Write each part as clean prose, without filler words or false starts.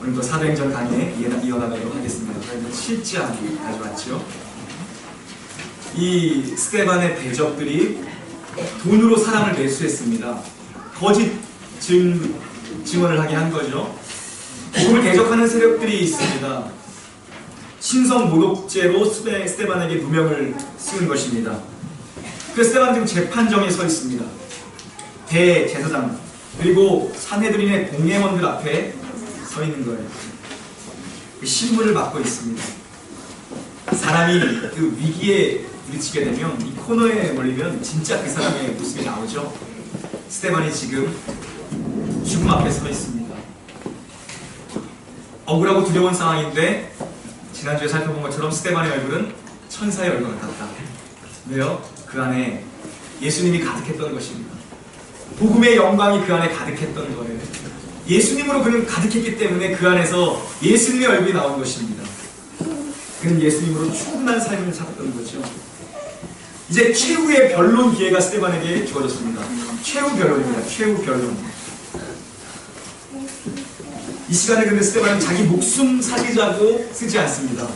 오늘도 사도행전 강의 이어나가도록 하겠습니다. 저희는 7장 가져왔죠. 이 스데반의 대적들이 돈으로 사람을 매수했습니다. 거짓 증언을 하게 한 거죠. 복음을 대적하는 세력들이 있습니다. 신성 모독죄로 스데반에게 누명을 씌운 것입니다. 그 스데반 지금 재판정에 서 있습니다. 대제사장 그리고 산헤드린의 공예원들 앞에 서 있는 거예요. 신문을 받고 있습니다. 사람이 그 위기에 부딪히게 되면 이 코너에 몰리면 진짜 그 사람의 모습이 나오죠. 스데반이 지금 죽음 앞에 서 있습니다. 억울하고 두려운 상황인데 지난주에 살펴본 것처럼 스데반의 얼굴은 천사의 얼굴 같았다. 왜요? 그 안에 예수님이 가득했던 것입니다. 복음의 영광이 그 안에 가득했던 거예요. 예수님으로 그는 가득했기 때문에 그 안에서 예수님의 얼굴이 나온 것입니다. 그는 예수님으로 충분한 삶을 살았던 거죠. 이제 최후의 변론 기회가 스데반에게 주어졌습니다. 최후 변론입니다. 최후 변론. 이 시간에 근데 스데반은 자기 목숨 살리자고 쓰지 않습니다.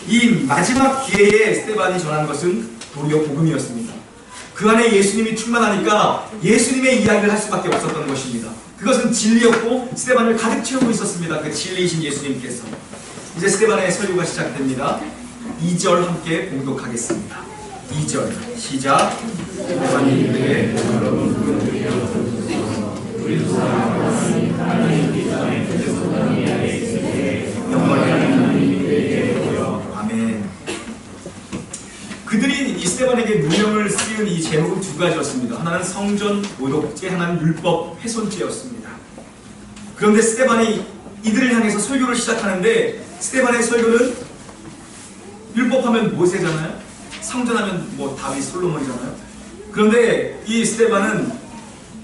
이 마지막 기회에 스데반이 전한 것은 도리어 복음이었습니다. 그 안에 예수님이 충만하니까 예수님의 이야기를 할 수밖에 없었던 것입니다. 그것은 진리였고 스데반을 가득 채우고 있었습니다. 그 진리이신 예수님께서. 이제 스데반의 설교가 시작됩니다. 2절 함께 봉독하겠습니다. 2절 시작. 스데반이 그에게 아멘. 그들이 이 스데반에게 누명을 씌운 이 제목은 두 가지였습니다. 하나는 성전 모독죄, 하나는 율법 훼손죄였습니다. 그런데 스데반이 이들을 향해서 설교를 시작하는데 스데반의 설교는 율법하면 모세잖아요. 성전하면 뭐 다윗 솔로몬이잖아요. 그런데 이 스데반은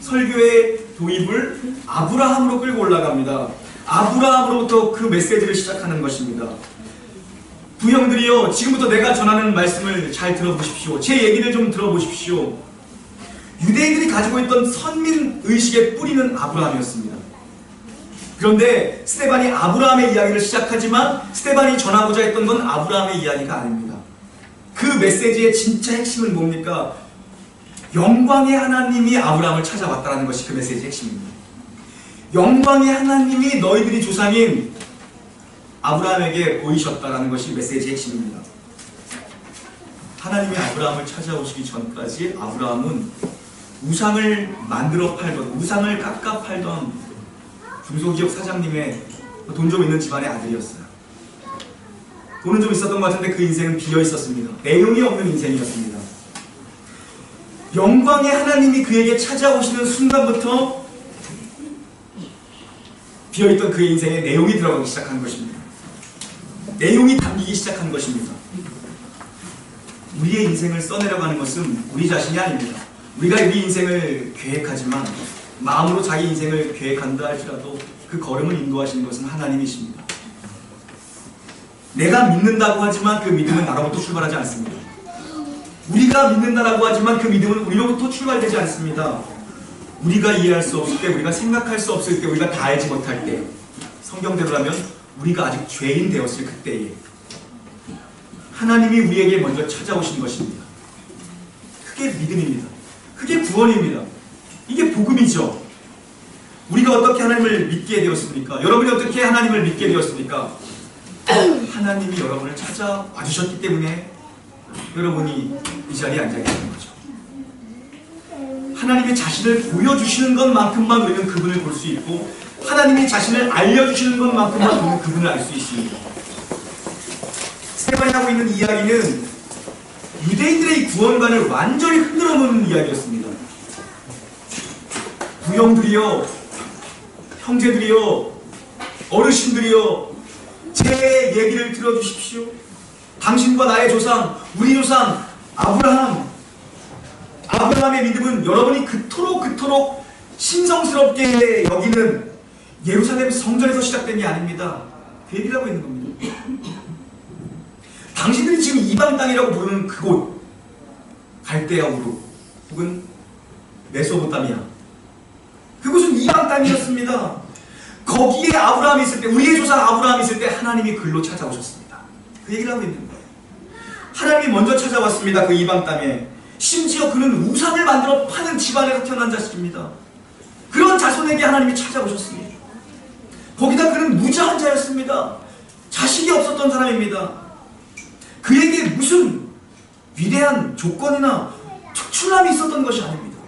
설교의 도입을 아브라함으로 끌고 올라갑니다. 아브라함으로부터 그 메시지를 시작하는 것입니다. 부형들이여, 지금부터 내가 전하는 말씀을 잘 들어보십시오. 제 얘기를 좀 들어보십시오. 유대인들이 가지고 있던 선민의식의 뿌리는 아브라함이었습니다. 그런데 스데반이 아브라함의 이야기를 시작하지만 스데반이 전하고자 했던 건 아브라함의 이야기가 아닙니다. 그 메시지의 진짜 핵심은 뭡니까? 영광의 하나님이 아브라함을 찾아왔다는 것이 그 메시지의 핵심입니다. 영광의 하나님이 너희들이 조상인 아브라함에게 보이셨다는 것이 메시지의 핵심입니다. 하나님이 아브라함을 찾아오시기 전까지 아브라함은 우상을 만들어 팔던, 우상을 깎아 팔던 중소기업 사장님의 돈 좀 있는 집안의 아들이었어요. 돈은 좀 있었던 것 같은데 그 인생은 비어 있었습니다. 내용이 없는 인생이었습니다. 영광의 하나님이 그에게 찾아오시는 순간부터 비어있던 그의 인생에 내용이 들어가기 시작한 것입니다. 내용이 담기기 시작한 것입니다. 우리의 인생을 써내려가는 것은 우리 자신이 아닙니다. 우리가 우리 인생을 계획하지만 마음으로 자기 인생을 계획한다 할지라도 그 걸음을 인도하시는 것은 하나님이십니다. 내가 믿는다고 하지만 그 믿음은 나로부터 출발하지 않습니다. 우리가 믿는다라고 하지만 그 믿음은 우리로부터 출발되지 않습니다. 우리가 이해할 수 없을 때, 우리가 생각할 수 없을 때, 우리가 다 알지 못할 때, 성경대로라면 우리가 아직 죄인 되었을 그때에 하나님이 우리에게 먼저 찾아오신 것입니다. 그게 믿음입니다. 그게 구원입니다. 이게 복음이죠. 우리가 어떻게 하나님을 믿게 되었습니까? 여러분이 어떻게 하나님을 믿게 되었습니까? 하나님이 여러분을 찾아와 주셨기 때문에 여러분이 이 자리에 앉아 계신 거죠. 하나님이 자신을 보여주시는 것만큼만 우리는 그분을 볼 수 있고, 하나님이 자신을 알려주시는 것만큼만 우리는 그분을 알 수 있습니다. 스데반이 하고 있는 이야기는 유대인들의 구원관을 완전히 흔들어 놓는 이야기였습니다. 부형들이여, 형제들이여, 어르신들이여, 제 얘기를 들어주십시오. 당신과 나의 조상, 우리 조상 아브라함의 믿음은 여러분이 그토록 신성스럽게 여기는 예루살렘 성전에서 시작된 게 아닙니다. 그 얘기를 하고 있는 겁니다. 당신들이 지금 이방 땅이라고 부르는 그곳, 갈대아 우르 혹은 메소포타미아, 그곳은 이방 땅이었습니다. 거기에 아브라함이 있을 때, 우리의 조상 아브라함이 있을 때 하나님이 글로 찾아오셨습니다. 그 얘기를 하고 있는 거예요. 하나님이 먼저 찾아왔습니다. 그 이방 땅에. 심지어 그는 우상을 만들어 파는 집안에서 태어난 자식입니다. 그런 자손에게 하나님이 찾아오셨습니다. 거기다 그는 무지한 자였습니다. 자식이 없었던 사람입니다. 그에게 무슨 위대한 조건이나 특출남이 있었던 것이 아닙니다.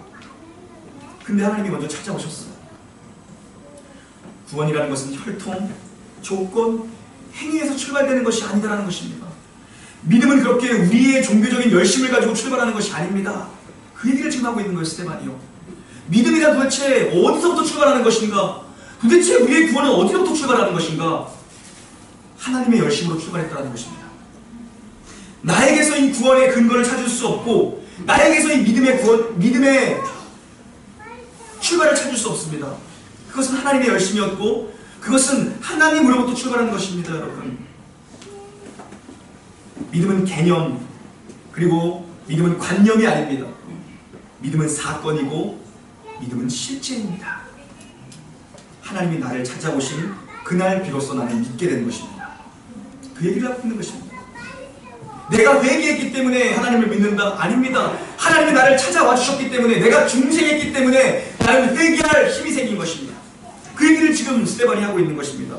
근데 하나님이 먼저 찾아오셨어요. 구원이라는 것은 혈통, 조건, 행위에서 출발되는 것이 아니다라는 것입니다. 믿음은 그렇게 우리의 종교적인 열심을 가지고 출발하는 것이 아닙니다. 그 얘기를 지금 하고 있는 거예요, 스데반이요. 믿음이란 도대체 어디서부터 출발하는 것인가? 도대체 우리의 구원은 어디로부터 출발하는 것인가? 하나님의 열심으로 출발했다는 것입니다. 나에게서 이 구원의 근거를 찾을 수 없고, 나에게서 이 믿음의 출발을 찾을 수 없습니다. 그것은 하나님의 열심이었고, 그것은 하나님으로부터 출발하는 것입니다, 여러분. 믿음은 개념, 그리고 믿음은 관념이 아닙니다. 믿음은 사건이고, 믿음은 실제입니다. 하나님이 나를 찾아오신 그날 비로소 나는 믿게 되는 것입니다. 그 얘기를 하고 있는 것입니다. 내가 회개했기 때문에 하나님을 믿는다? 아닙니다. 하나님이 나를 찾아와 주셨기 때문에, 내가 중생했기 때문에 나는 회개할 힘이 생긴 것입니다. 그 얘기를 지금 스데반이 하고 있는 것입니다.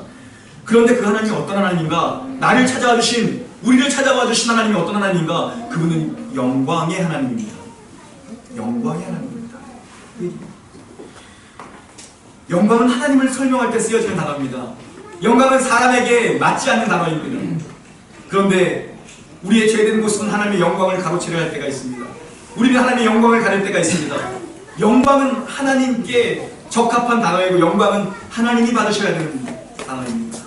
그런데 그 하나님이 어떤 하나님인가? 나를 찾아와 주신, 우리를 찾아와 주신 하나님이 어떤 하나님인가? 그분은 영광의 하나님입니다. 영광의 하나님입니다. 영광은 하나님을 설명할 때 쓰여지는 단어입니다. 영광은 사람에게 맞지 않는 단어입니다. 그런데 우리의 죄된 곳은 하나님의 영광을 가로채려 할 때가 있습니다. 우리는 하나님의 영광을 가릴 때가 있습니다. 영광은 하나님께 적합한 단어이고, 영광은 하나님이 받으셔야 되는 단어입니다.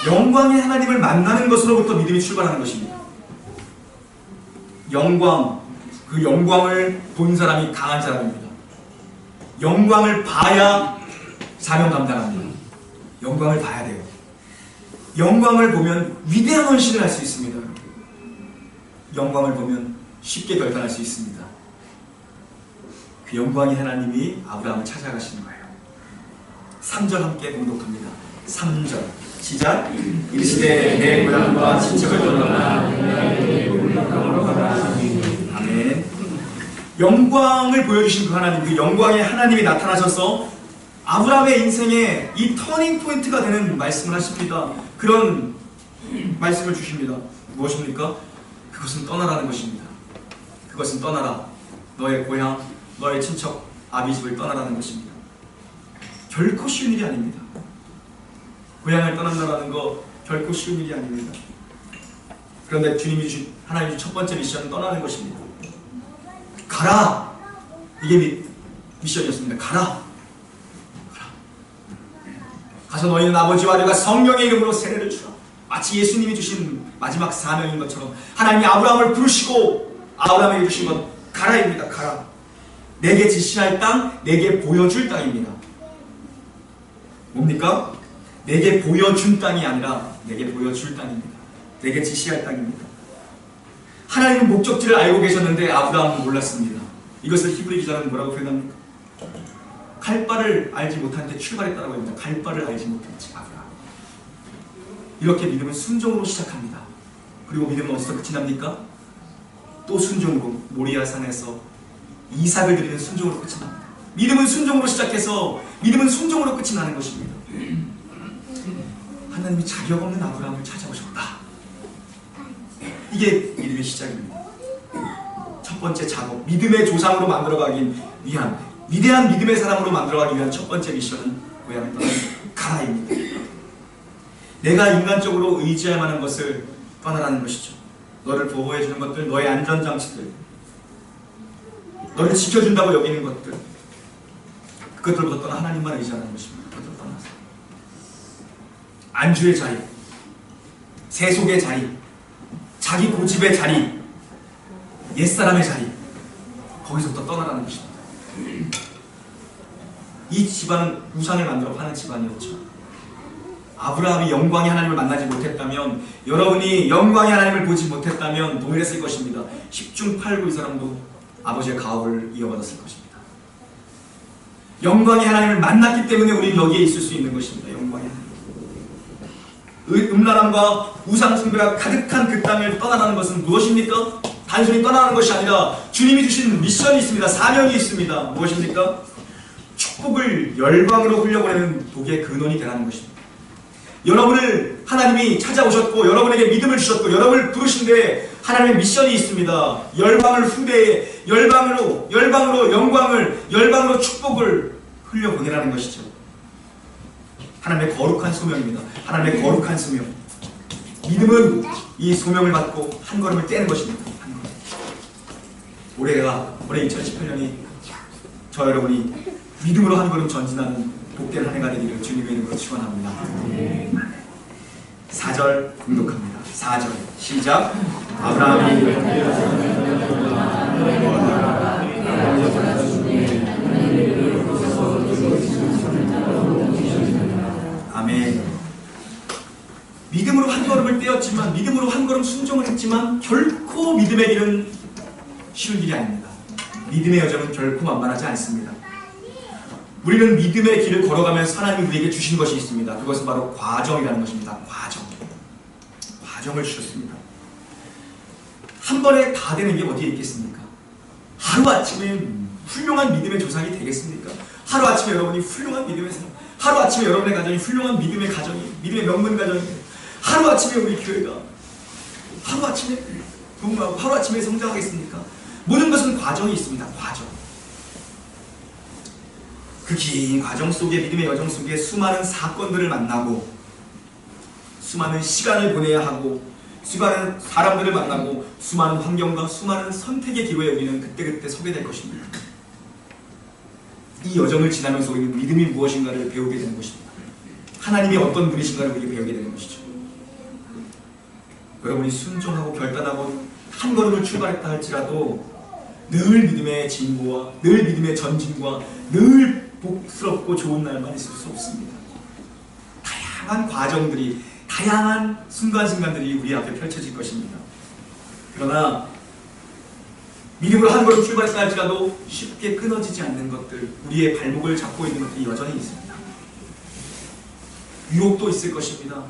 영광의 하나님을 만나는 것으로부터 믿음이 출발하는 것입니다. 영광, 그 영광을 본 사람이 강한 사람입니다. 영광을 봐야 사명 감당합니다. 영광을 봐야 돼요. 영광을 보면 위대한 헌신을 할 수 있습니다. 영광을 보면 쉽게 결단할 수 있습니다. 그 영광의 하나님이 아브라함을 찾아가시는 거예요. 3절 함께 공독합니다. 3절 시작. 이르시되 내 고향과 친척을 떠나라. 아멘. 영광을 보여주신 그 하나님, 그 영광의 하나님이 나타나셔서 아브라함의 인생에 이 터닝 포인트가 되는 말씀을 하십니다. 그런 말씀을 주십니다. 무엇입니까? 그것은 떠나라는 것입니다. 그것은 떠나라. 너의 고향, 너의 친척, 아비집을 떠나라는 것입니다. 결코 쉬운 일이 아닙니다. 고향을 떠난다는 거 결코 쉬운 일이 아닙니다. 그런데 주님이 주신, 하나님이 주신 첫 번째 미션은 떠나는 것입니다. 가라! 이게 미션이었습니다. 가라! 가서 너희는 아버지와 아들과 성령의 이름으로 세례를 주라. 마치 예수님이 주신 마지막 사명인 것처럼 하나님이 아브라함을 부르시고 아브라함에게 주신 것 가라입니다. 가라. 내게 지시할 땅, 내게 보여줄 땅입니다. 뭡니까? 내게 보여준 땅이 아니라 내게 보여줄 땅입니다. 내게 지시할 땅입니다. 하나님은 목적지를 알고 계셨는데 아브라함은 몰랐습니다. 이것을 히브리 기자는 뭐라고 표현합니까? 갈 바를 알지 못한 데 출발했다고 합니다. 갈 바를 알지 못했지 아브라함. 이렇게 믿음은 순종으로 시작합니다. 그리고 믿음은 어디서 끝이 납니까? 또 순종으로 모리아 산에서 이삭을 드리는 순종으로 끝이 납니다. 믿음은 순종으로 시작해서 믿음은 순종으로 끝이 나는 것입니다. 하나님이 자격 없는 아브라함을 찾아오셨다. 이게 믿음의 시작입니다. 첫 번째 작업, 믿음의 조상으로 만들어가기 위한, 위대한 믿음의 사람으로 만들어가기 위한 첫 번째 미션은 고향을 떠나는 가라입니다. 내가 인간적으로 의지할 만한 것을 떠나라는 것이죠. 너를 보호해주는 것들, 너의 안전장치들, 너를 지켜준다고 여기는 것들, 그것들보다 떠나 하나님만 의지하는 것입니다. 그것들 떠나서 안주의 자리, 세속의 자리, 자기 고집의 자리, 옛사람의 자리, 거기서부터 떠나라는 것입니다. 이 집안은 우상을 만들어 파는 집안이었죠. 아브라함이 영광의 하나님을 만나지 못했다면, 여러분이 영광의 하나님을 보지 못했다면 동일했을 것입니다. 10중 8구 이 사람도 아버지의 가업을 이어받았을 것입니다. 영광의 하나님을 만났기 때문에 우리는 여기에 있을 수 있는 것입니다. 영광의 하나님. 음란함과 우상숭배가 가득한 그 땅을 떠나라는 것은 무엇입니까? 단순히 떠나는 것이 아니라 주님이 주신 미션이 있습니다. 사명이 있습니다. 무엇입니까? 축복을 열방으로 흘려보내는 복의 근원이 되라는 것입니다. 여러분을 하나님이 찾아오셨고 여러분에게 믿음을 주셨고 여러분을 부르신데 하나님의 미션이 있습니다. 열방을 후대에 열방으로 영광을 열방으로 축복을 흘려보내라는 것이죠. 하나님의 거룩한 소명입니다. 하나님의 거룩한 소명. 믿음은 이 소명을 받고 한 걸음을 떼는 것입니다. 한 걸음. 올해 2018년이 저 여러분이 믿음으로 한 걸음 전진하는 복된 한 해가 되기를 주님의 이름으로 축원합니다. 4절 공독합니다. 4절 시작. 아브라함이 아멘. 믿음으로 한 걸음을 떼었지만 믿음으로 한 걸음 순종을 했지만 결코 믿음의 길은 쉬운 길이 아닙니다. 믿음의 여정은 결코 만만하지 않습니다. 우리는 믿음의 길을 걸어가면서 하나님이 우리에게 주신 것이 있습니다. 그것은 바로 과정이라는 것입니다. 과정을 주셨습니다. 한 번에 다 되는 게 어디에 있겠습니까? 하루아침에 훌륭한 믿음의 조상이 되겠습니까? 하루아침에 여러분이 훌륭한 믿음의 사람, 하루아침에 여러분의 가정이 훌륭한 믿음의 가정이, 믿음의 명문 가정이, 하루아침에 우리 교회가 하루아침에 동무하고 하루아침에 성장하겠습니까? 모든 것은 과정이 있습니다. 과정. 그 긴 과정 속에, 믿음의 여정 속에 수많은 사건들을 만나고 수많은 시간을 보내야 하고 수많은 사람들을 만나고 수많은 환경과 수많은 선택의 기로에 우리는 그때그때 서게 될 것입니다. 이 여정을 지나면서 우리는 믿음이 무엇인가를 배우게 되는 것입니다. 하나님이 어떤 분이신가를 우리가 배우게 되는 것이죠. 여러분이 순종하고 결단하고 한 걸음을 출발했다 할지라도 늘 믿음의 진보와 늘 믿음의 전진과 늘 복스럽고 좋은 날만 있을 수 없습니다. 다양한 과정들이, 다양한 순간순간들이 우리 앞에 펼쳐질 것입니다. 그러나 믿음으로 한 걸음 출발했다 할지라도 쉽게 끊어지지 않는 것들, 우리의 발목을 잡고 있는 것들이 여전히 있습니다. 유혹도 있을 것입니다.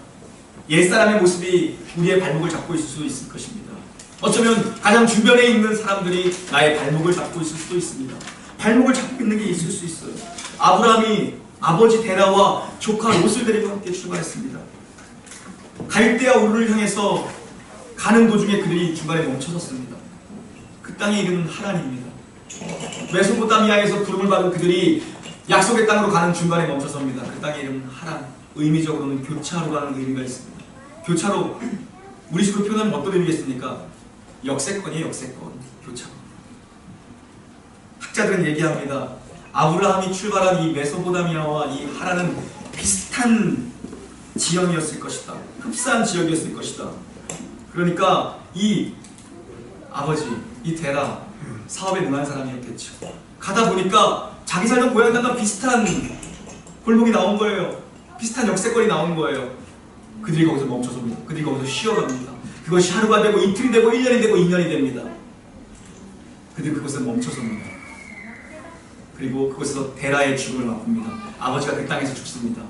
옛사람의 모습이 우리의 발목을 잡고 있을 수도 있을 것입니다. 어쩌면 가장 주변에 있는 사람들이 나의 발목을 잡고 있을 수도 있습니다. 발목을 잡고 있는 게 있을 수 있어요. 아브라함이 아버지 데라와 조카 롯을 데리고 함께 출발했습니다. 갈대아 우르를 향해서 가는 도중에 그들이 중간에 멈춰섰습니다. 그 땅의 이름은 하란입니다. 메소포타미아에서 부름을 받은 그들이 약속의 땅으로 가는 중간에 멈춰섭니다. 그 땅의 이름은 하란. 의미적으로는 교차로라는 의미가 있습니다. 교차로, 우리식으로 표현하면 어떤 의미겠습니까? 역세권이에요. 역세권. 교차로. 학자들은 얘기합니다. 아브라함이 출발한 이 메소포타미아와 이 하란은 비슷한 지형이었을 것이다. 흡사한 지역이었을 것이다. 그러니까 이 아버지, 이 데라, 사업에 능한 사람이었겠죠. 가다 보니까 자기 살던 고향 땅과 비슷한 골목이 나온 거예요. 비슷한 역세권이 나온 거예요. 그들이 거기서 멈춰섭니다. 그들이 거기서 쉬어갑니다. 그것이 하루가 되고 이틀이 되고 1년이 되고 2년이 됩니다. 그들이 그곳에 멈춰섭니다. 그리고 그곳에서 데라의 죽음을 맛봅니다. 아버지가 그 땅에서 죽습니다.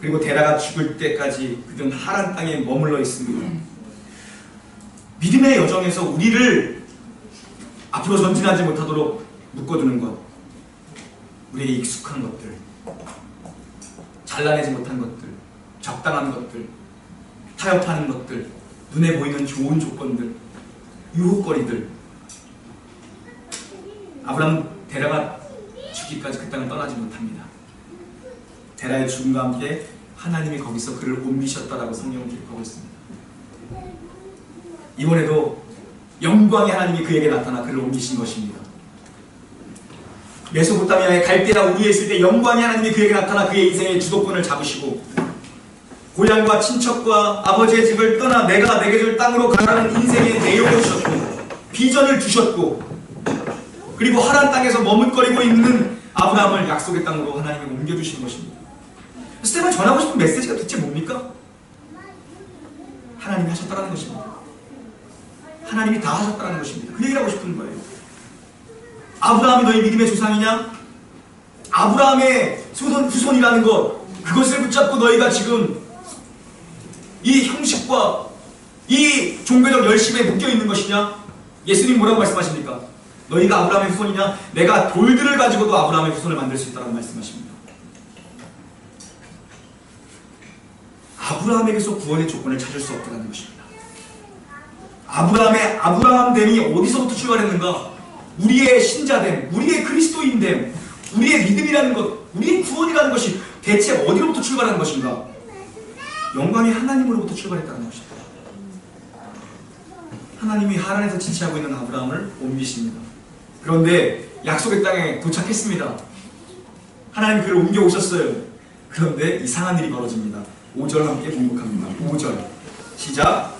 그리고 데라가 죽을 때까지 그들은 하란 땅에 머물러 있습니다. 믿음의 여정에서 우리를 앞으로 전진하지 못하도록 묶어두는 것, 우리에게 익숙한 것들, 잘라내지 못한 것들, 적당한 것들, 타협하는 것들, 눈에 보이는 좋은 조건들, 유혹거리들. 아브라함 데라가 죽기까지 그 땅을 떠나지 못합니다. 데라의 죽음과 함께 하나님이 거기서 그를 옮기셨다라고 성경은 기록하고 있습니다. 이번에도 영광의 하나님이 그에게 나타나 그를 옮기신 것입니다. 메소포타미아의 갈대아 우르에 있을 때 영광의 하나님이 그에게 나타나 그의 인생의 주도권을 잡으시고 고향과 친척과 아버지의 집을 떠나 내가 내게 줄 땅으로 가라는 인생의 내용을 주셨고 비전을 주셨고 그리고 하란 땅에서 머뭇거리고 있는 아브라함을 약속의 땅으로 하나님이 옮겨주신 것입니다. 스테반 전하고 싶은 메시지가 대체 뭡니까? 하나님이 하셨다는 것입니다. 하나님이 다 하셨다는 것입니다. 그 얘기를 하고 싶은 거예요. 아브라함이 너희 믿음의 조상이냐? 아브라함의 후손이라는 것, 그것을 붙잡고 너희가 지금 이 형식과 이 종교적 열심에 묶여있는 것이냐? 예수님 뭐라고 말씀하십니까? 너희가 아브라함의 후손이냐? 내가 돌들을 가지고도 아브라함의 후손을 만들 수 있다고 말씀하십니다. 아브라함에게서 구원의 조건을 찾을 수 없다는 것입니다. 아브라함의 아브라함됨이 어디서부터 출발했는가? 우리의 신자됨, 우리의 그리스도인됨, 우리의 믿음이라는 것, 우리의 구원이라는 것이 대체 어디로부터 출발하는 것인가? 영광의 하나님으로부터 출발했다는 것입니다. 하나님이 하란에서 지체하고 있는 아브라함을 옮기십니다. 그런데 약속의 땅에 도착했습니다. 하나님 그를 옮겨오셨어요. 그런데 이상한 일이 벌어집니다. 5절 함께 공독합니다. 5절 시작.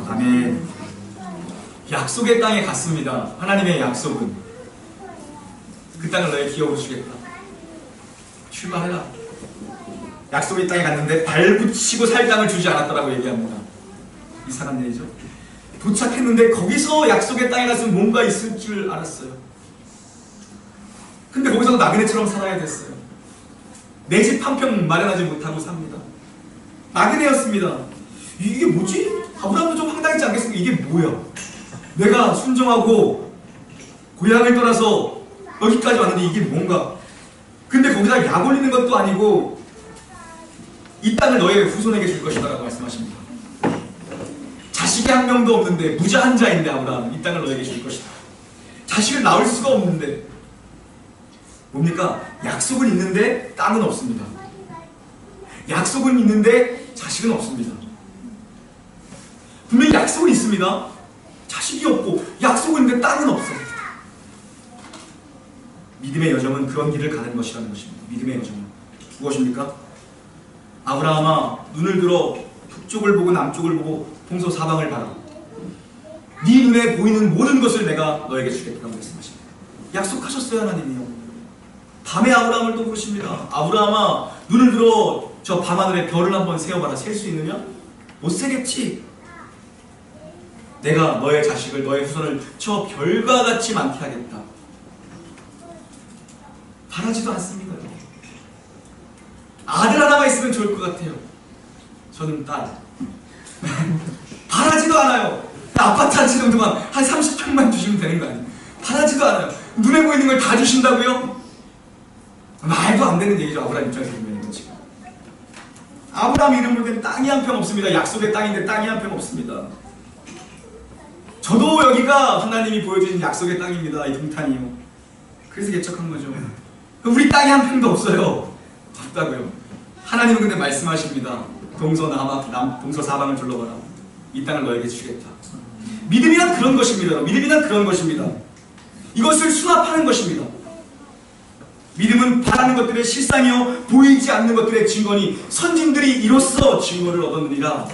아멘. 약속의 땅에 갔습니다. 하나님의 약속은 그 땅을 너의 기업으로 주겠다. 출발해라. 약속의 땅에 갔는데 발붙이고 살 땅을 주지 않았다라고 얘기합니다. 이상한 일이죠. 도착했는데 거기서 약속의 땅에 갔으면 뭔가 있을 줄 알았어요. 근데 거기서도 나그네처럼 살아야 됐어요. 내 집 한 평 마련하지 못하고 삽니다. 나그네였습니다. 이게 뭐지? 아브라함도 좀 황당했지 않겠습니까? 이게 뭐야? 내가 순종하고 고향을 떠나서 여기까지 왔는데 이게 뭔가? 근데 거기다 약 올리는 것도 아니고 이 땅을 너의 후손에게 줄 것이다 라고 말씀하십니다. 자식이 한 명도 없는데 무자한 자인데 아브라함 이 땅을 너에게 줄 것이다. 자식을 낳을 수가 없는데 뭡니까? 약속은 있는데 땅은 없습니다. 약속은 있는데 자식은 없습니다. 분명히 약속은 있습니다. 자식이 없고 약속은 있는데 땅은 없어. 믿음의 여정은 그런 길을 가는 것이라는 것입니다. 믿음의 여정은 무엇입니까? 아브라함아 눈을 들어 북쪽을 보고 남쪽을 보고 동서 사방을 봐라. 네 눈에 보이는 모든 것을 내가 너에게 주겠다고 말씀하십니다. 약속하셨어요 하나님이요. 밤에 아브라함을 또 부르십니다. 아브라함아 눈을 들어 저 밤하늘에 별을 한번 세어봐라. 셀 수 있느냐? 못 세겠지. 내가 너의 자식을 너의 후손을 저 별과 같이 많게 하겠다. 바라지도 않습니다. 아들 하나만 있으면 좋을 것 같아요. 저는 딸. 바라지도 않아요. 아파트 한 채 정도만 한 30평만 주시면 되는 거 아니에요? 바라지도 않아요. 눈에 보이는 걸 다 주신다고요? 말도 안 되는 얘기죠. 아브라함 입장에서 보면 이건 지금. 아브라함 이름으로 된 땅이 한 평 없습니다. 약속의 땅인데 땅이 한 평 없습니다. 저도 여기가 하나님이 보여주신 약속의 땅입니다. 이 동탄이요. 그래서 개척한 거죠. 우리 땅이 한 평도 없어요. 없다고요. 하나님은 근데 말씀하십니다. 동서 사방을 둘러봐라. 이 땅을 너에게 주겠다. 믿음이란 그런 것입니다. 믿음이란 그런 것입니다. 이것을 수납하는 것입니다. 믿음은 바라는 것들의 실상이요 보이지 않는 것들의 증거니 선진들이 이로써 증거를 얻었느니라.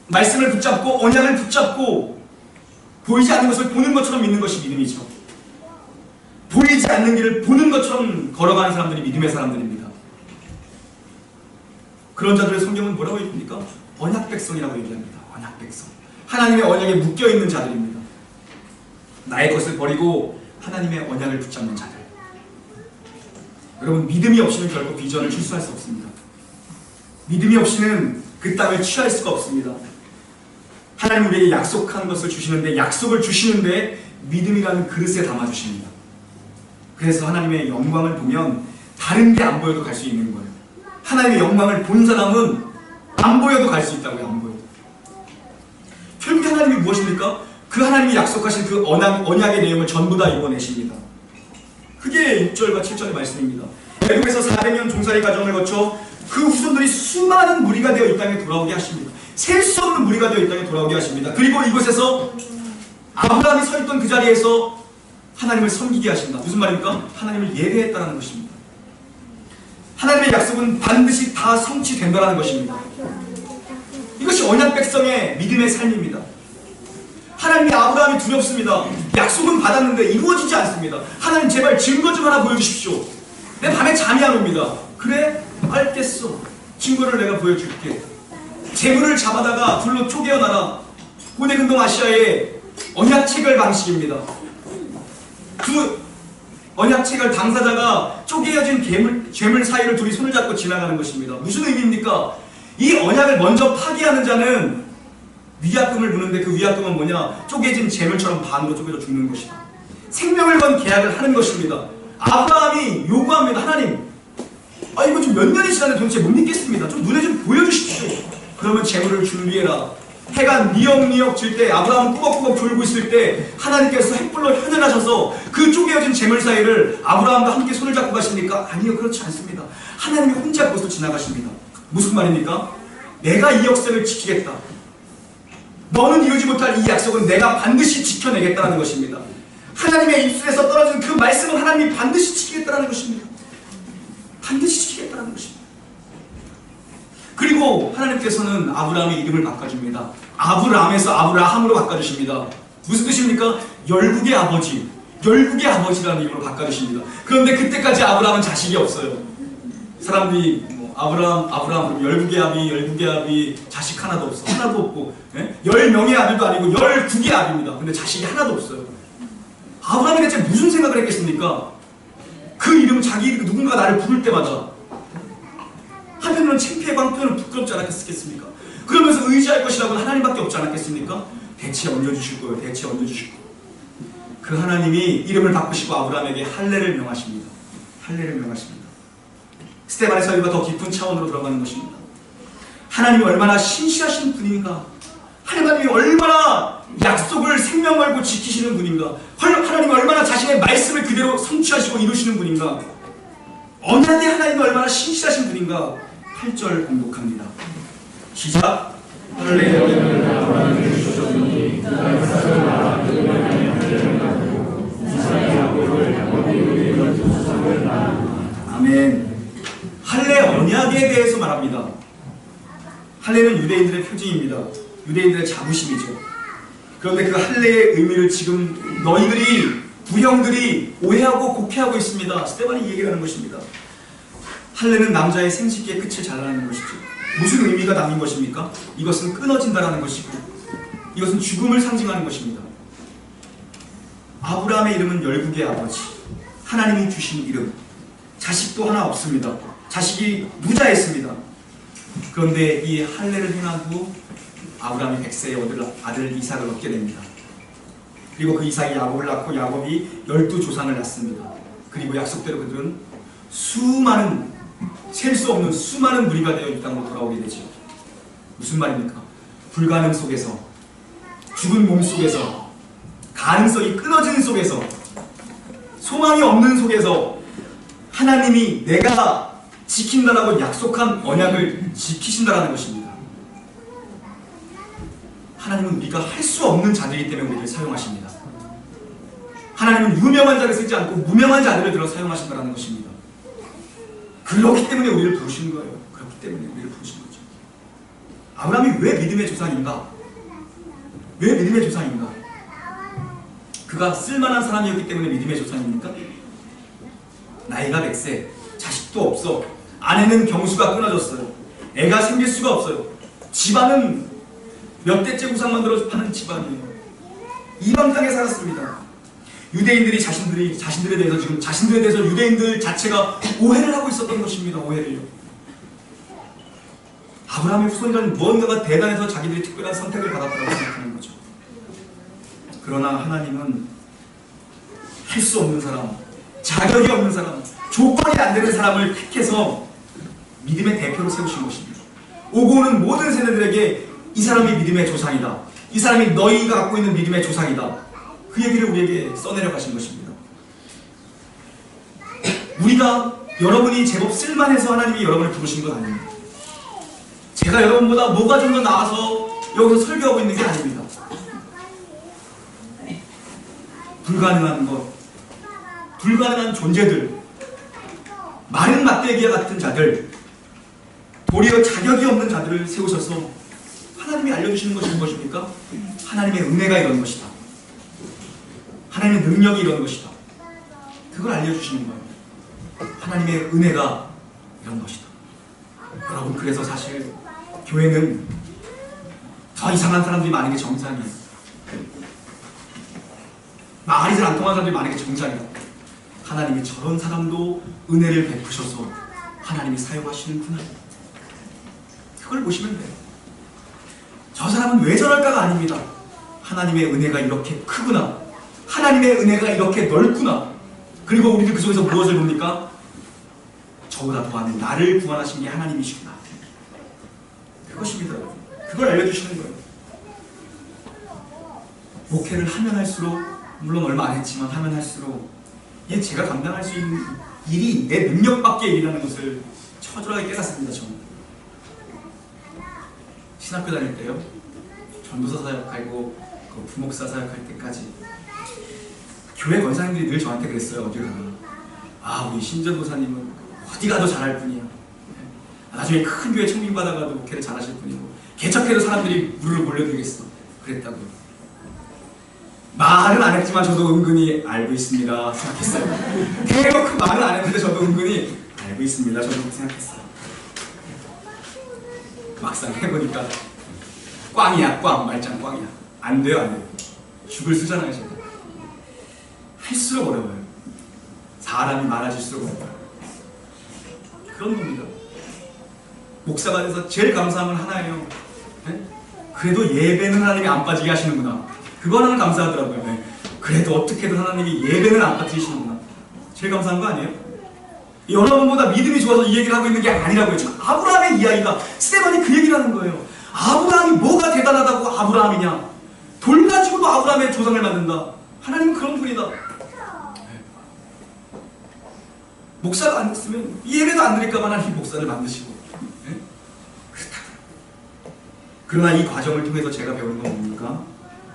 말씀을 붙잡고 언약을 붙잡고 보이지 않는 것을 보는 것처럼 믿는 것이 믿음이죠. 보이지 않는 길을 보는 것처럼 걸어가는 사람들이 믿음의 사람들입니다. 그런 자들의 성경은 뭐라고 얘기합니까? 언약 백성이라고 얘기합니다. 언약 백성. 하나님의 언약에 묶여있는 자들입니다. 나의 것을 버리고 하나님의 언약을 붙잡는 자들. 여러분 믿음이 없이는 결코 비전을 출소할 수 없습니다. 믿음이 없이는 그 땅을 취할 수가 없습니다. 하나님 우리에게 약속한 것을 주시는데 약속을 주시는데 믿음이라는 그릇에 담아주십니다. 그래서 하나님의 영광을 보면 다른 게 안 보여도 갈 수 있는 거예요. 하나님의 영광을 본 사람은 안 보여도 갈 수 있다고요. 안 보여도. 결국 하나님이 무엇입니까? 그 하나님이 약속하신 그 언약의 내용을 전부 다 이루어내십니다. 그게 6절과 7절의 말씀입니다. 애굽에서 400년 종살이 과정을 거쳐 그 후손들이 수많은 무리가 되어 이 땅에 돌아오게 하십니다. 셀 수 없는 무리가 되어 이 땅에 돌아오게 하십니다. 그리고 이곳에서 아브라함이 서 있던 그 자리에서 하나님을 섬기게 하신다. 무슨 말입니까? 하나님을 예배했다는 것입니다. 하나님의 약속은 반드시 다 성취된다는 것입니다. 이것이 언약 백성의 믿음의 삶입니다. 하나님이 아브라함이 두렵습니다. 약속은 받았는데 이루어지지 않습니다. 하나님 제발 증거 좀 하나 보여주십시오. 내 밤에 잠이 안 옵니다. 그래? 알겠어. 증거를 내가 보여줄게. 재물을 잡아다가 둘로 쪼개어놔라. 고대 근동 아시아의 언약 체결 방식입니다. 두 언약 체결 당사자가 쪼개어진 괴물 사이를 둘이 손을 잡고 지나가는 것입니다. 무슨 의미입니까? 이 언약을 먼저 파기하는 자는 위약금을 무는데 그 위약금은 뭐냐? 쪼개진 재물처럼 반으로 쪼개져 죽는 것이다. 생명을 건 계약을 하는 것입니다. 아브라함이 요구합니다. 하나님, 이거 좀 몇 년이 지났는데 도대체 못 믿겠습니다. 좀 눈에 좀 보여주십시오. 그러면 재물을 준비해라. 해가 니역니역 질 때, 아브라함은 꾸벅꾸벅 졸고 있을 때 하나님께서 햇불로 현현하셔서 그 쪼개어진 재물 사이를 아브라함과 함께 손을 잡고 가십니까? 아니요, 그렇지 않습니다. 하나님이 혼자 그것을 지나가십니다. 무슨 말입니까? 내가 이 역사를 지키겠다. 너는 이루지 못할 이 약속은 내가 반드시 지켜내겠다는 것입니다. 하나님의 입술에서 떨어진 그 말씀은 하나님이 반드시 지키겠다는 것입니다. 반드시 지키겠다는 것입니다. 그리고 하나님께서는 아브라함의 이름을 바꿔줍니다. 아브라함에서 아브라함으로 바꿔주십니다. 무슨 뜻입니까? 열국의 아버지, 열국의 아버지라는 이름으로 바꿔주십니다. 그런데 그때까지 아브라함은 자식이 없어요. 사람들이 아브라함 그럼 열국의 아비 자식 하나도 없어. 하나도 없고 10명의 아들도 아니고 12의 아비입니다. 근데 자식이 하나도 없어요. 아브라함이 대체 무슨 생각을 했겠습니까? 그 이름, 자기 이름, 누군가 나를 부를 때마다 한편으로는 창피하고 한편으로는 부끄럽지 않았겠습니까? 그러면서 의지할 것이라고 하나님밖에 없지 않았겠습니까? 대체 얹어주실 거예요. 대체 얹어주실 거예요. 그 하나님이 이름을 바꾸시고 아브라함에게 할례를 명하십니다. 할례를 명하십니다. 스데반의 설교가 더 깊은 차원으로 들어가는 것입니다. 하나님이 얼마나 신실하신 분인가, 하나님이 얼마나 약속을 생명 걸고 지키시는 분인가, 하나님이 얼마나 자신의 말씀을 그대로 성취하시고 이루시는 분인가, 언약의 하나님이 얼마나 신실하신 분인가. 8절 공독합니다. 시작. 아멘. 할례 언약에 대해서 말합니다. 할례는 유대인들의 표징입니다. 유대인들의 자부심이죠. 그런데 그 할례의 의미를 지금 너희들이, 부형들이 오해하고 곡해하고 있습니다. 스데반이 이 얘기를 하는 것입니다. 할례는 남자의 생식기의 끝을 잘라내는 것이죠. 무슨 의미가 담긴 것입니까? 이것은 끊어진다라는 것이고, 이것은 죽음을 상징하는 것입니다. 아브라함의 이름은 열국의 아버지, 하나님이 주신 이름. 자식도 하나 없습니다. 자식이 무자했습니다. 그런데 이 할례를 행한 후 아브라함이 100세의 아들 이삭을 얻게 됩니다. 그리고 그 이삭이 야곱을 낳고 야곱이 12조상을 낳습니다. 그리고 약속대로 그들은 수많은, 셀 수 없는 수많은 무리가 되어 이 땅으로 돌아오게 되죠. 무슨 말입니까? 불가능 속에서, 죽은 몸 속에서, 가능성이 끊어지는 속에서, 소망이 없는 속에서 하나님이 내가 지킨다라고 약속한 언약을 지키신다라는 것입니다. 하나님은 우리가 할 수 없는 자들이기 때문에 우리를 사용하십니다. 하나님은 유명한 자를 쓰지 않고 무명한 자들을 들어 사용하신다는 것입니다. 그렇기 때문에 우리를 부르시는 거예요. 그렇기 때문에 우리를 부르시는 거죠. 아브라함이 왜 믿음의 조상인가? 왜 믿음의 조상인가? 그가 쓸만한 사람이었기 때문에 믿음의 조상입니까? 나이가 100세, 자식도 없어, 아내는 경수가 끊어졌어요, 애가 생길 수가 없어요, 집안은 몇 대째 구상 만들어 파는 집안이에요. 이방 땅에 살았습니다. 유대인들이 자신들에 대해서 지금 자신들에 대해서 유대인들 자체가 오해를 하고 있었던 것입니다. 오해를요. 아브라함의 후손이라는 무언가가 대단해서 자기들이 특별한 선택을 받았다고 생각하는 거죠. 그러나 하나님은 할 수 없는 사람, 자격이 없는 사람, 조건이 안 되는 사람을 택해서 믿음의 대표로 세우신 것입니다. 오고 오는 모든 세대들에게 이 사람이 믿음의 조상이다, 이 사람이 너희가 갖고 있는 믿음의 조상이다, 그 얘기를 우리에게 써내려 가신 것입니다. 여러분이 제법 쓸만해서 하나님이 여러분을 부르신 건 아닙니다. 제가 여러분보다 뭐가 좀 더 나아서 여기서 설교하고 있는 게 아닙니다. 불가능한 것, 불가능한 존재들, 마른 막대기와 같은 자들, 도리어 자격이 없는 자들을 세우셔서 하나님이 알려주시는 것이 무엇입니까? 하나님의 은혜가 이런 것이다, 하나님의 능력이 이런 것이다, 그걸 알려주시는 거예요. 하나님의 은혜가 이런 것이다. 여러분, 그래서 사실 교회는 더 이상한 사람들이 많은 게 정상이에요. 말이 잘 안 통하는 사람들이 많은 게 정상이에요. 하나님이 저런 사람도 은혜를 베푸셔서 하나님이 사용하시는구나. 그걸 보시면 돼요. 저 사람은 왜 저럴까가 아닙니다. 하나님의 은혜가 이렇게 크구나. 하나님의 은혜가 이렇게 넓구나. 그리고 우리는 그 속에서 무엇을 봅니까? 저보다 더하는 나를 구원하신 게 하나님이시구나. 그것입니다. 그걸 알려주시는 거예요. 목회를 하면 할수록, 물론 얼마 안 했지만 하면 할수록 이게 제가 감당할 수 있는 일이 내 능력 밖의 일이라는 것을 처절하게 깨닫습니다. 저는 신학교 다닐 때요, 전도사 사역하고 부목사 사역할 때까지 교회 권사님들이 늘 저한테 그랬어요. 어딜 가나, 우리 신전도사님은 어디 가도 잘할 분이야. 나중에 큰 교회 청빙 받아가도 목회를 잘하실 분이고, 개척해도 사람들이 무릎을 올려드리겠어. 그랬다고요. 말은 안 했지만 저도 은근히 알고 있습니다 생각했어요. 대놓고 말은 안 했는데 저도 은근히 알고 있습니다 저도 생각했어요. 막상 해보니까 꽝이야, 꽝. 말짱 꽝이야. 안 돼요, 안 돼요. 죽을 쓰잖아요. 제가 할수록 어려워요. 사람이 많아질수록 어려워요. 그런 겁니다. 목사가 돼서 제일 감사한 건 하나예요. 네? 그래도 예배는 하나님이 안 빠지게 하시는구나. 그거 하나는 감사하더라고요. 네. 그래도 어떻게든 하나님이 예배는 안 빠뜨리시는구나. 제일 감사한 거 아니에요? 여러분보다 믿음이 좋아서 이 얘기를 하고 있는 게 아니라고요. 지금 아브라함의 이야기가, 스데반이 그 얘기를 하는 거예요. 아브라함이 뭐가 대단하다고 아브라함이냐? 돌 가지고도 아브라함의 조상을 만든다. 하나님은 그런 분이다. 네. 목사가 안 됐으면 예배도 안 드릴까봐 하나님 목사를 만드시고. 네? 그렇다. 그러나 이 과정을 통해서 제가 배우는 건 뭡니까?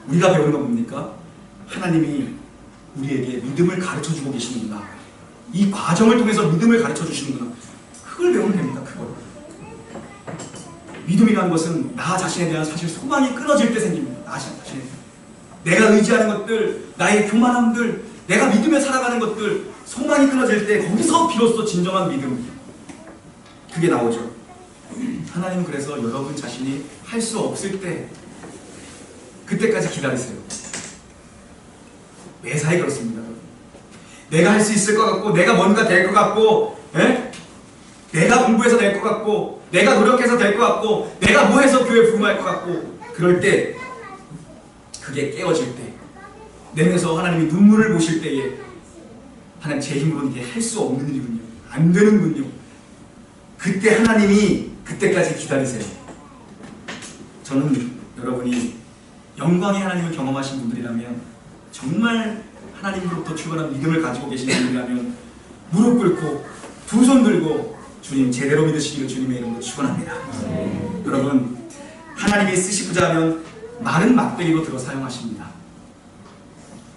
우리가 배우는 건 뭡니까? 하나님이 우리에게 믿음을 가르쳐주고 계시는구나. 이 과정을 통해서 믿음을 가르쳐주시는구나. 그걸 배우면 됩니다. 그걸. 믿음이라는 것은 나 자신에 대한 사실 소망이 끊어질 때 생깁니다. 나 자신에 대한. 내가 의지하는 것들, 나의 교만함들, 내가 믿으며 살아가는 것들, 소망이 끊어질 때 거기서 비로소 진정한 믿음, 그게 나오죠. 하나님은 그래서 여러분 자신이 할 수 없을 때 그때까지 기다리세요. 매사에 그렇습니다. 내가 할 수 있을 것 같고, 내가 뭔가 될 것 같고, 내가 공부해서 될 것 같고, 내가 노력해서 될 것 같고, 내가 뭐 해서 교회 부흥할 것 같고, 그럴 때, 그게 깨어질 때, 내면서 하나님이 눈물을 보실 때에 하나님, 제 힘으로는 이게 할 수 없는 일이군요. 안 되는군요. 그때 하나님이 그때까지 기다리세요. 저는 여러분이 영광의 하나님을 경험하신 분들이라면, 정말 하나님으로부터 출발한 믿음을 가지고 계신 분들이라면 무릎 꿇고 두 손 들고 주님 제대로 믿으시기를 주님의 이름으로 축원합니다. 여러분, 하나님이 쓰시고자 하면 많은 막대기로 들어 사용하십니다.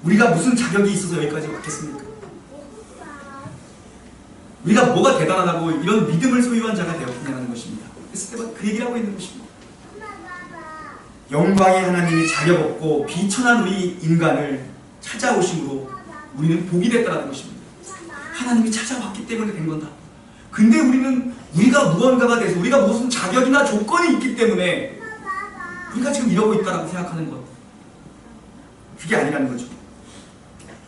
우리가 무슨 자격이 있어서 여기까지 왔겠습니까? 우리가 뭐가 대단하다고 이런 믿음을 소유한 자가 되었느냐는 것입니다. 스테반 그 얘기를 하고 있는 것입니다. 영광의 하나님이 자격 없고 비천한 우리 인간을 찾아오심으로 우리는 복이 됐다는 것입니다. 하나님이 찾아왔기 때문에 된 건다. 근데 우리가 무언가가 돼서, 우리가 무슨 자격이나 조건이 있기 때문에 우리가 지금 이러고 있다고 생각하는 것, 그게 아니라는 거죠.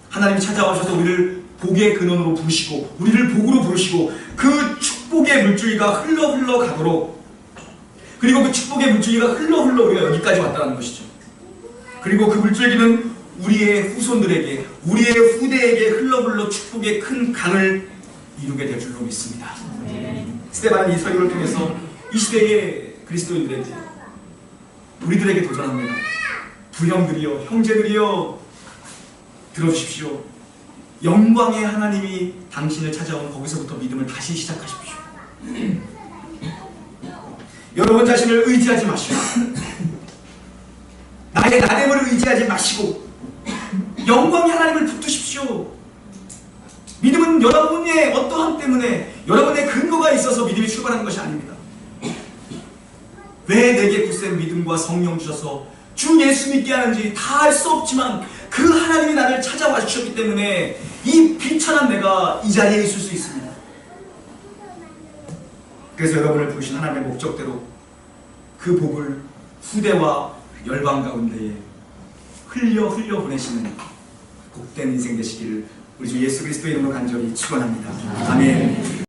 하나님이 찾아오셔서 우리를 복의 근원으로 부르시고, 우리를 복으로 부르시고, 그 축복의 물줄기가 흘러 가도록, 그리고 그 축복의 물줄기가 흘러 우리가 여기까지 왔다는 것이죠. 그리고 그 물줄기는 우리의 후손들에게, 우리의 후대에게 흘러 축복의 큰 강을 이루게 될 줄로 믿습니다. 스데반은 이 설교를 통해서 이 시대의 그리스도인들에게, 우리들에게 도전합니다. 부형들이여, 형제들이여, 들어주십시오. 영광의 하나님이 당신을 찾아온 거기서부터 믿음을 다시 시작하십시오. 여러분 자신을 의지하지 마시고, 나의 나됨을 의지하지 마시고, 영광의 하나님을 붙드십시오. 믿음은 여러분의 어떠함 때문에, 여러분의 근거가 있어서 믿음이 출발하는 것이 아닙니다. 왜 내게 굳센 믿음과 성령 주셔서 주 예수 믿게 하는지 다 알 수 없지만 그 하나님이 나를 찾아와 주셨기 때문에 이 비천한 내가 이 자리에 있을 수 있습니다. 그래서 여러분을 부르신 하나님의 목적대로 그 복을 후대와 열방 가운데에 흘려 보내시는 복된 인생 되시기를 우리 주 예수 그리스도의 이름으로 간절히 축원합니다. 아멘.